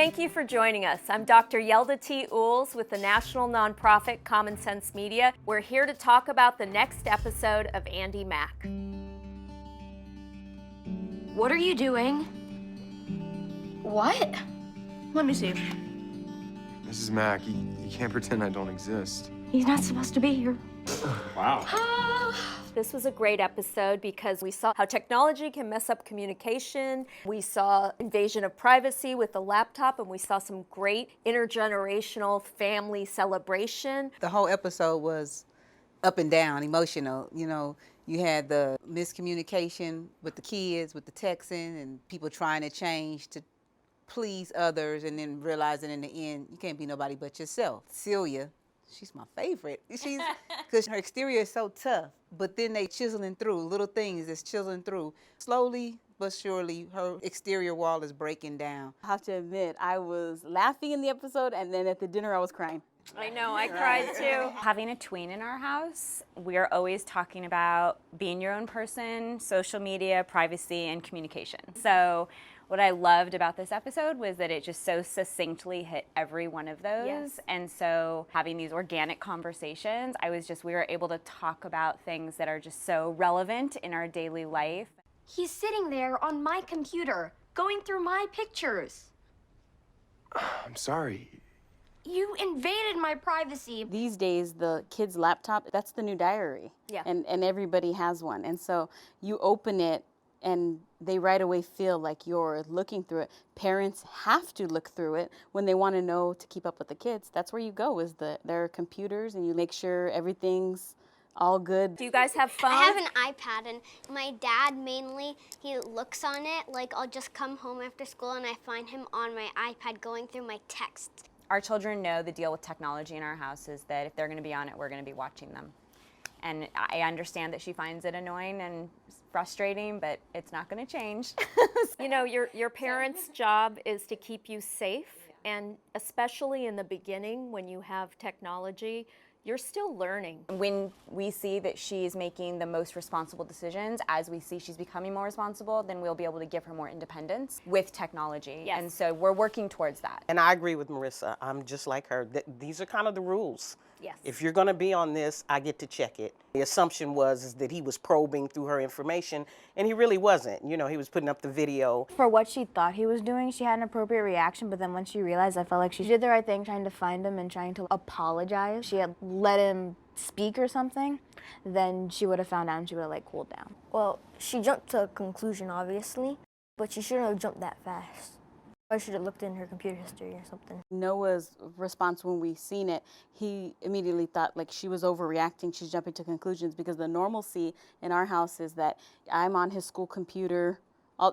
Thank you for joining us. I'm Dr. Yelda T. Ools with the national nonprofit Common Sense Media. We're here to talk about the next episode of Andi Mack. What are you doing? What? Let me see. Mrs. Mack, you can't pretend I don't exist. He's not supposed to be here. Wow. This was a great episode because we saw how technology can mess up communication. We saw invasion of privacy with the laptop, and we saw some great intergenerational family celebration. The whole episode was up and down, emotional. You know, you had the miscommunication with the kids, with the texting, and people trying to change to please others, and then realizing in the end, you can't be nobody but yourself. Celia, she's my favorite. She's, because her exterior is so tough, but then they chiseling through, little things that's chiseling through. Slowly but surely, her exterior wall is breaking down. I have to admit, I was laughing in the episode, and then at the dinner, I was crying. I know, I cried too. Having a tween in our house, we are always talking about being your own person, social media, privacy, and communication. So what I loved about this episode was that it just so succinctly hit every one of those. Yes. And so having these organic conversations, we were able to talk about things that are just so relevant in our daily life. He's sitting there on my computer, going through my pictures. I'm sorry. You invaded my privacy. These days, the kid's laptop, that's the new diary. Yeah. And everybody has one. And so you open it, and they right away feel like you're looking through it. Parents have to look through it when they want to know to keep up with the kids. That's where you go, is their computers, and you make sure everything's all good. Do you guys have fun? I have an iPad, and my dad mainly, he looks on it. Like, I'll just come home after school and I find him on my iPad going through my texts. Our children know the deal with technology in our house is that if they're going to be on it, we're going to be watching them. And I understand that she finds it annoying and frustrating, but it's not going to change. You know, your parents' job is to keep you safe, and especially in the beginning when you have technology, you're still learning. When we see that she's making the most responsible decisions, as we see she's becoming more responsible, then we'll be able to give her more independence with technology. Yes. And so we're working towards that. And I agree with Marissa. I'm just like her. These are kind of the rules. Yes. If you're going to be on this, I get to check it. The assumption was that he was probing through her information, and he really wasn't. You know, he was putting up the video. For what she thought he was doing, she had an appropriate reaction, but then once she realized, I felt like she did the right thing, trying to find him and trying to apologize. She had let him speak or something, then she would have found out and she would have like cooled down. Well, she jumped to a conclusion, obviously, but she shouldn't have jumped that fast. I should have looked in her computer history or something. Noah's response when we seen it, he immediately thought like she was overreacting, she's jumping to conclusions, because the normalcy in our house is that I'm on his school computer.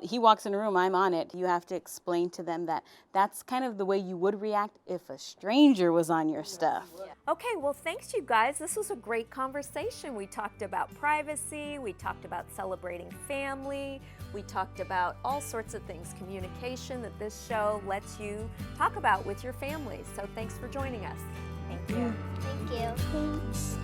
He walks in a room, I'm on it. You have to explain to them that that's kind of the way you would react if a stranger was on your stuff. Okay, well, thanks, you guys. This was a great conversation. We talked about privacy, we talked about celebrating family, we talked about all sorts of things, communication that this show lets you talk about with your families. So thanks for joining us. Thank you. Thank you. Thanks.